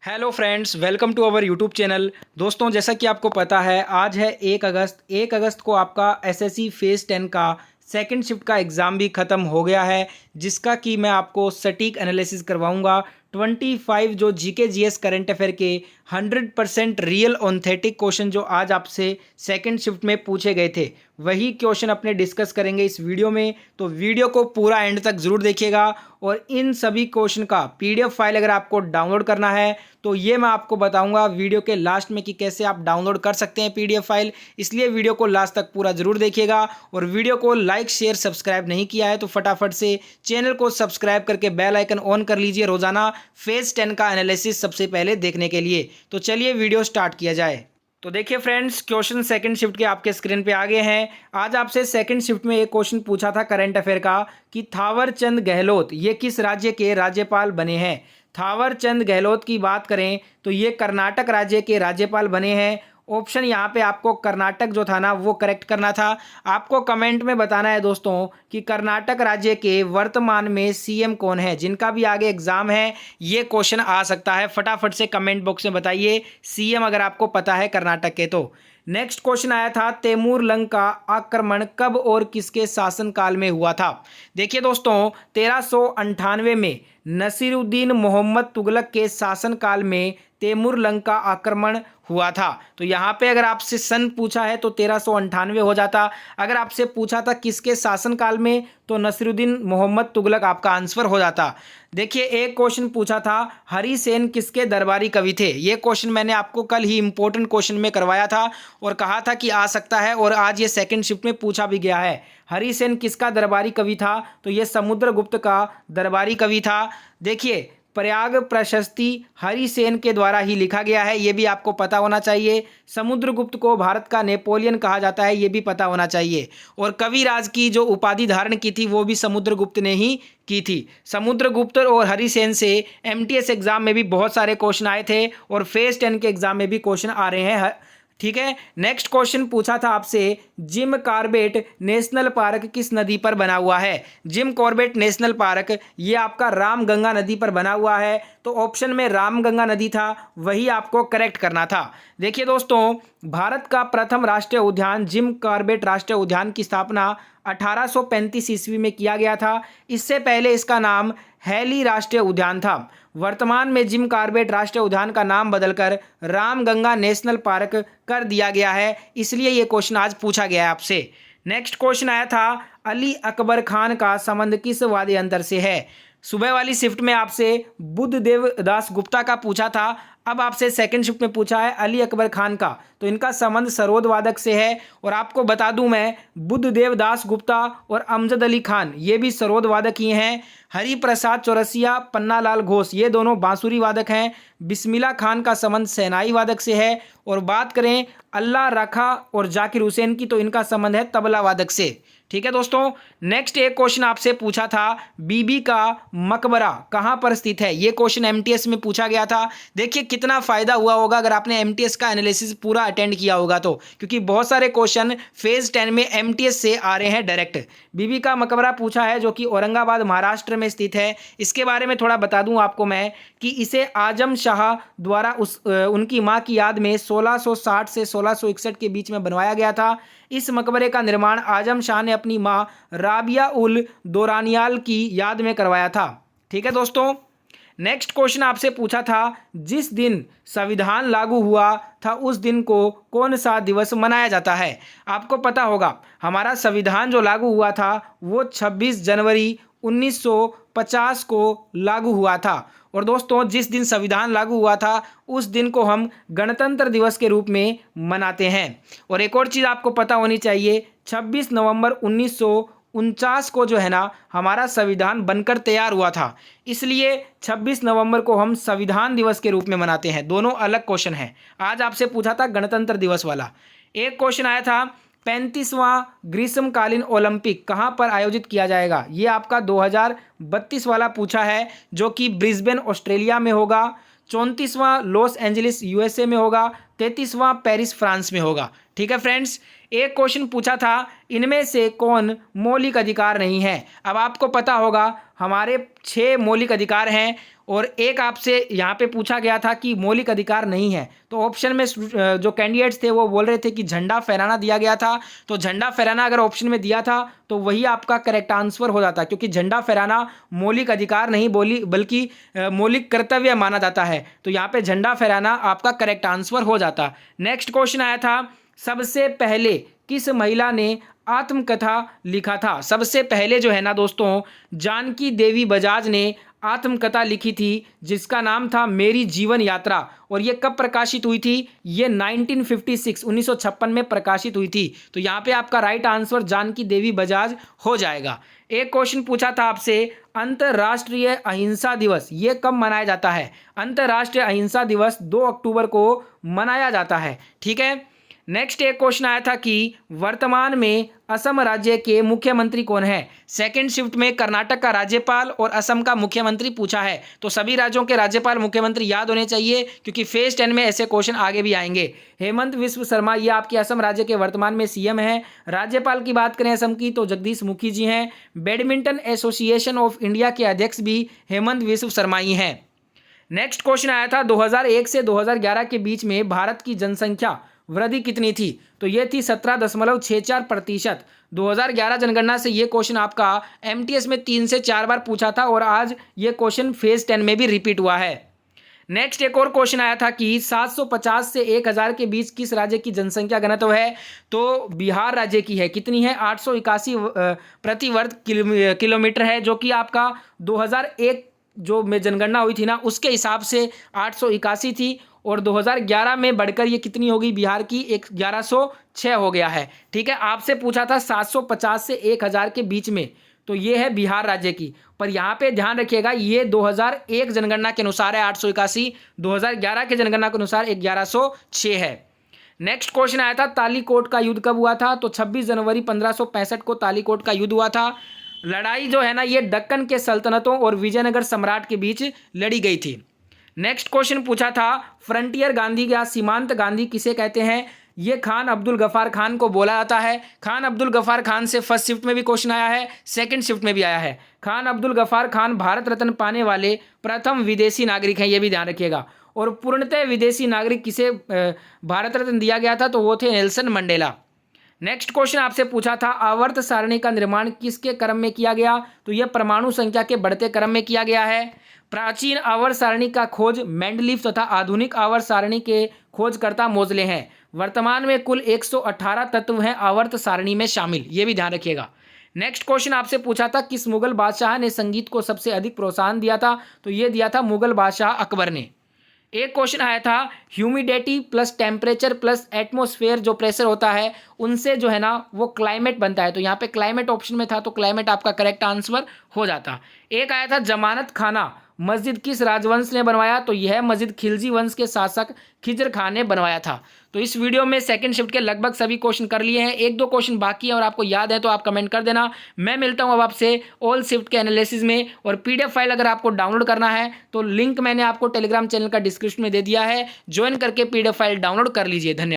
Hello friends, welcome to our YouTube channel. दोस्तों, जैसा कि आपको पता है, आज है 1 अगस्त को आपका एसएससी फेज़ 10 का सेकंड शिफ्ट का एग्ज़ाम भी ख़त्म हो गया है, जिसका कि मैं आपको सटीक एनालिसिस करवाऊंगा। 25 जो जीके जीएस करंट अफेयर के 100% रियल ऑथेंटिक क्वेश्चन जो आज आपसे सेकंड शिफ्ट में पूछे गए थे, वही क्वेश्चन अपने डिस्कस करेंगे इस वीडियो में। तो वीडियो को पूरा एंड तक ज़रूर देखिएगा। और इन सभी क्वेश्चन का पीडीएफ फाइल अगर आपको डाउनलोड करना है तो ये मैं आपको बताऊंगा वीडियो के लास्ट में कि कैसे आप डाउनलोड कर सकते हैं पीडीएफ फाइल। इसलिए वीडियो को लास्ट तक पूरा ज़रूर देखिएगा। और वीडियो को लाइक शेयर सब्सक्राइब नहीं किया है तो फटाफट से चैनल को सब्सक्राइब करके बेल आइकन ऑन कर लीजिए रोजाना फेज़ 10 का एनालिसिस सबसे पहले देखने के लिए। तो चलिए वीडियो स्टार्ट किया जाए। तो देखिए फ्रेंड्स, क्वेश्चन सेकंड शिफ्ट के आपके स्क्रीन पे आ गए हैं। आज आपसे सेकंड शिफ्ट में एक क्वेश्चन पूछा था करंट अफेयर का कि थावर चंद गहलोत ये किस राज्य के राज्यपाल बने हैं। थावर चंद गहलोत की बात करें तो ये कर्नाटक राज्य के राज्यपाल बने हैं। ऑप्शन यहाँ पे आपको कर्नाटक जो था ना वो करेक्ट करना था। आपको कमेंट में बताना है दोस्तों कि कर्नाटक राज्य के वर्तमान में सीएम कौन है। जिनका भी आगे एग्जाम है ये क्वेश्चन आ सकता है, फटाफट से कमेंट बॉक्स में बताइए सीएम अगर आपको पता है कर्नाटक के। तो नेक्स्ट क्वेश्चन आया था तैमूर लंग का आक्रमण कब और किसके शासनकाल में हुआ था। देखिए दोस्तों, 1398 में नसीरुद्दीन मोहम्मद तुगलक के शासनकाल में तैमूर लंग का आक्रमण हुआ था। तो यहाँ पे अगर आपसे सन पूछा है तो 1398 हो जाता। अगर आपसे पूछा था किसके शासनकाल में तो नसीरुद्दीन मोहम्मद तुगलक आपका आंसर हो जाता। देखिए, एक क्वेश्चन पूछा था हरिसेन किसके दरबारी कवि थे। ये क्वेश्चन मैंने आपको कल ही इंपॉर्टेंट क्वेश्चन में करवाया था और कहा था कि आ सकता है, और आज ये सेकंड शिफ्ट में पूछा भी गया है। हरिसेन किसका दरबारी कवि था तो ये समुद्रगुप्त का दरबारी कवि था। देखिए, प्रयाग प्रशस्ति हरिसेन के द्वारा ही लिखा गया है, ये भी आपको पता होना चाहिए। समुद्रगुप्त को भारत का नेपोलियन कहा जाता है, ये भी पता होना चाहिए। और कविराज की जो उपाधि धारण की थी वो भी समुद्रगुप्त ने ही की थी। समुद्रगुप्त और हरिसेन से एमटीएस एग्जाम में भी बहुत सारे क्वेश्चन आए थे और फेज 10 के एग्जाम में भी क्वेश्चन आ रहे हैं। ठीक है, नेक्स्ट क्वेश्चन पूछा था आपसे जिम कॉर्बेट नेशनल पार्क किस नदी पर बना हुआ है। जिम कॉर्बेट नेशनल पार्क ये आपका रामगंगा नदी पर बना हुआ है। तो ऑप्शन में रामगंगा नदी था, वही आपको करेक्ट करना था। देखिए दोस्तों, भारत का प्रथम राष्ट्रीय उद्यान जिम कॉर्बेट राष्ट्रीय उद्यान की स्थापना 1835 ईस्वी में किया गया था। इससे पहले इसका नाम हैली राष्ट्रीय उद्यान था। वर्तमान में जिम कॉर्बेट राष्ट्रीय उद्यान का नाम बदलकर रामगंगा नेशनल पार्क कर दिया गया है, इसलिए ये क्वेश्चन आज पूछा गया है आपसे। नेक्स्ट क्वेश्चन आया था अली अकबर खान का संबंध किस वाद्य यंत्र से है। सुबह वाली शिफ्ट में आपसे बुद्धदेव दास गुप्ता का पूछा था, अब आपसे सेकंड शिफ्ट में पूछा है अली अकबर खान का, तो इनका संबंध सरोद वादक से है। और आपको बता दूं मैं, बुद्धदेव दास गुप्ता और अमजद अली खान ये भी सरोद वादक ही हैं। हरि प्रसाद चौरसिया, पन्नालाल घोष ये दोनों बांसुरी वादक हैं। बिस्मिल्लाह खान का संबंध शहनाई वादक से है। और बात करें अल्लाह रखा और जाकिर हुसैन की तो इनका संबंध है तबला वादक से। ठीक है दोस्तों, नेक्स्ट एक क्वेश्चन आपसे पूछा था बीबी का मकबरा कहाँ पर स्थित है। ये क्वेश्चन एमटीएस में पूछा गया था। देखिए कितना फायदा हुआ होगा अगर आपने एमटीएस का एनालिसिस पूरा अटेंड किया होगा तो, क्योंकि बहुत सारे क्वेश्चन फेज 10 में एमटीएस से आ रहे हैं डायरेक्ट। बीबी का मकबरा पूछा है जो कि औरंगाबाद महाराष्ट्र में स्थित है। इसके बारे में थोड़ा बता दूं आपको मैं कि इसे आजम शाह द्वारा उनकी मां की याद में 1660 से 1661 के बीच में बनवाया गया था। इस मकबरे का निर्माण आजम शाह ने अपनी मां राबिया उल दोरानियाल की याद में करवाया था। ठीक है दोस्तों, नेक्स्ट क्वेश्चन आपसे पूछा था जिस दिन संविधान लागू हुआ था उस दिन को कौन सा दिवस मनाया जाता है। आपको पता होगा हमारा संविधान जो लागू हुआ था वो 26 जनवरी 1950 को लागू हुआ था। और दोस्तों, जिस दिन संविधान लागू हुआ था उस दिन को हम गणतंत्र दिवस के रूप में मनाते हैं। और एक और चीज़ आपको पता होनी चाहिए, 26 नवंबर 1949 को जो है ना हमारा संविधान बनकर तैयार हुआ था, इसलिए 26 नवंबर को हम संविधान दिवस के रूप में मनाते हैं। दोनों अलग क्वेश्चन हैं। आज आपसे पूछा था गणतंत्र दिवस वाला। एक क्वेश्चन आया था 35वां ग्रीष्मकालीन ओलंपिक कहाँ पर आयोजित किया जाएगा। ये आपका 2032 वाला पूछा है जो कि ब्रिस्बेन ऑस्ट्रेलिया में होगा। 34वां लॉस एंजलिस यूएसए में होगा। 33वां पेरिस फ्रांस में होगा। ठीक है फ्रेंड्स। एक क्वेश्चन पूछा था, इनमें से कौन मौलिक अधिकार नहीं है। अब आपको पता होगा हमारे 6 मौलिक अधिकार हैं और एक आपसे यहाँ पे पूछा गया था कि मौलिक अधिकार नहीं है, तो ऑप्शन में जो कैंडिडेट्स थे वो बोल रहे थे कि झंडा फहराना दिया गया था। तो झंडा फहराना अगर ऑप्शन में दिया था तो वही आपका करेक्ट आंसर हो जाता, क्योंकि झंडा फहराना मौलिक अधिकार नहीं बल्कि मौलिक कर्तव्य माना जाता है। तो यहाँ पे झंडा फहराना आपका करेक्ट आंसर हो जाता। नेक्स्ट क्वेश्चन आया था, सबसे पहले किस महिला ने आत्मकथा लिखा था। सबसे पहले जो है ना दोस्तों, जानकी देवी बजाज ने आत्मकथा लिखी थी जिसका नाम था मेरी जीवन यात्रा। और ये कब प्रकाशित हुई थी, ये 1956 में प्रकाशित हुई थी। तो यहाँ पे आपका राइट आंसर जानकी देवी बजाज हो जाएगा। एक क्वेश्चन पूछा था आपसे, अंतर्राष्ट्रीय अहिंसा दिवस ये कब मनाया जाता है। अंतर्राष्ट्रीय अहिंसा दिवस 2 अक्टूबर को मनाया जाता है। ठीक है। नेक्स्ट एक क्वेश्चन आया था कि वर्तमान में असम राज्य के मुख्यमंत्री कौन है। सेकंड शिफ्ट में कर्नाटक का राज्यपाल और असम का मुख्यमंत्री पूछा है, तो सभी राज्यों के राज्यपाल मुख्यमंत्री याद होने चाहिए, क्योंकि फेज 10 में ऐसे क्वेश्चन आगे भी आएंगे। हेमंत विश्व शर्मा ये आपके असम राज्य के वर्तमान में सीएम है। राज्यपाल की बात करें असम की तो जगदीश मुखी जी हैं। बैडमिंटन एसोसिएशन ऑफ इंडिया के अध्यक्ष भी हेमंत विश्व शर्मा ही हैं। नेक्स्ट क्वेश्चन आया था, 2001 से 2011 के बीच में भारत की जनसंख्या वृद्धि कितनी थी। तो ये थी 17.64%। 2011 जनगणना से ये क्वेश्चन आपका एमटीएस में 3 से 4 बार पूछा था और आज ये क्वेश्चन फेज 10 में भी रिपीट हुआ है। नेक्स्ट एक और क्वेश्चन आया था कि 750 से 1000 के बीच किस राज्य की जनसंख्या घनत्व है। तो बिहार राज्य की है। कितनी है, 881 प्रति वर्ग किलोमीटर है, जो कि आपका 2001 जो में जनगणना हुई थी ना उसके हिसाब से 881 थी। और 2011 में बढ़कर ये कितनी होगी बिहार की, 1106 हो गया है। ठीक है। आपसे पूछा था 750 से 1000 के बीच में, तो ये है बिहार राज्य की। पर यहाँ पे ध्यान रखिएगा ये 2001 जनगणना के अनुसार है 881, 2011 के जनगणना के अनुसार 1106 है। नेक्स्ट क्वेश्चन आया था, तालीकोट का युद्ध कब हुआ था। तो 26 जनवरी 1565 को तालीकोट का युद्ध हुआ था। लड़ाई जो है ना ये दक्कन के सल्तनतों और विजयनगर सम्राट के बीच लड़ी गई थी। नेक्स्ट क्वेश्चन पूछा था, फ्रंटियर गांधी या सीमांत गांधी किसे कहते हैं। ये खान अब्दुल गफ्फार खान को बोला जाता है। खान अब्दुल गफ्फार खान से फर्स्ट शिफ्ट में भी क्वेश्चन आया है, सेकंड शिफ्ट में भी आया है। खान अब्दुल गफ्फार खान भारत रत्न पाने वाले प्रथम विदेशी नागरिक हैं, ये भी ध्यान रखिएगा। और पूर्णतः विदेशी नागरिक किसे भारत रत्न दिया गया था, तो वो थे नेल्सन मंडेला। नेक्स्ट क्वेश्चन आपसे पूछा था, आवर्त सारणी का निर्माण किसके क्रम में किया गया। तो यह परमाणु संख्या के बढ़ते क्रम में किया गया है। प्राचीन आवर्त सारणी का खोज मेंडलीफ तथा आधुनिक आवर्त सारणी के खोजकर्ता मोजले हैं। वर्तमान में कुल 118 तत्व हैं आवर्त सारणी में शामिल, ये भी ध्यान रखिएगा। नेक्स्ट क्वेश्चन आपसे पूछा था, किस मुगल बादशाह ने संगीत को सबसे अधिक प्रोत्साहन दिया था। तो ये दिया था मुगल बादशाह अकबर ने। एक क्वेश्चन आया था, humidity plus temperature plus atmosphere जो प्रेशर होता है उनसे जो है ना वो क्लाइमेट बनता है। तो यहाँ पे क्लाइमेट ऑप्शन में था, तो क्लाइमेट आपका करेक्ट आंसर हो जाता। एक आया था, जमानत खाना मस्जिद किस राजवंश ने बनवाया। तो यह मस्जिद खिलजी वंश के शासक खिजर खान ने बनवाया था। तो इस वीडियो में सेकंड शिफ्ट के लगभग सभी क्वेश्चन कर लिए हैं, 1-2 क्वेश्चन बाकी है और आपको याद है तो आप कमेंट कर देना। मैं मिलता हूं अब आपसे ऑल शिफ्ट के एनालिसिस में। और पीडीएफ फाइल अगर आपको डाउनलोड करना है तो लिंक मैंने आपको टेलीग्राम चैनल का डिस्क्रिप्शन में दे दिया है, ज्वाइन करके पीडीएफ फाइल डाउनलोड कर लीजिए। धन्यवाद।